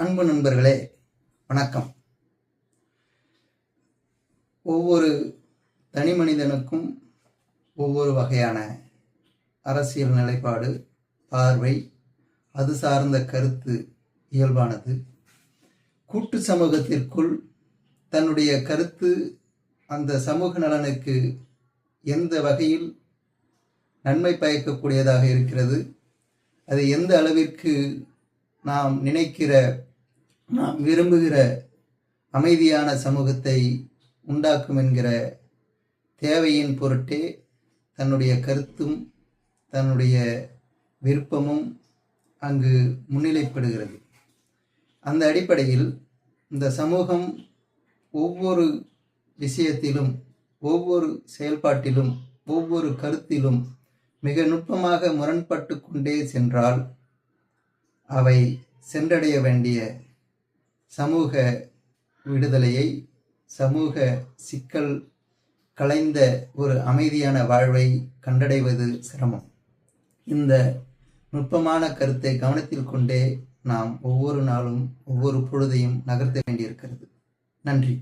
அன்பு நண்பர்களே, வணக்கம். ஒவ்வொரு தனி மனிதனுக்கும் ஒவ்வொரு வகையான அரசியல் நிலைப்பாடு, பார்வை, அது சார்ந்த கருத்து இயல்பானது. கூட்டு சமூகத்திற்குள் தன்னுடைய கருத்து அந்த சமூக நலனுக்கு எந்த வகையில் நன்மை பயக்கக்கூடியதாக இருக்கிறது, அது எந்த அளவிற்கு நாம் நினைக்கிற, நாம் விரும்புகிற அமைதியான சமூகத்தை உண்டாக்கும் என்கிற தேவையின் பொருட்டே தன்னுடைய கருத்தும் தன்னுடைய விருப்பமும் அங்கு முன்னிலைப்படுகிறது. அந்த அடிப்படையில் இந்த சமூகம் ஒவ்வொரு விஷயத்திலும், ஒவ்வொரு செயல்பாட்டிலும், ஒவ்வொரு கருத்திலும் மிக நுட்பமாக முரண்பட்டு கொண்டே சென்றால் அவை சென்றடைய வேண்டிய சமூக விடுதலையை, சமூக சிக்கல் களைந்த ஒரு அமைதியான வாழ்வை கண்டடைவது சிரமம். இந்த நுட்பமான கருத்தை கவனத்தில் கொண்டே நாம் ஒவ்வொரு நாளும் ஒவ்வொரு பொழுதையும் நகர்த்த வேண்டியிருக்கிறது. நன்றி.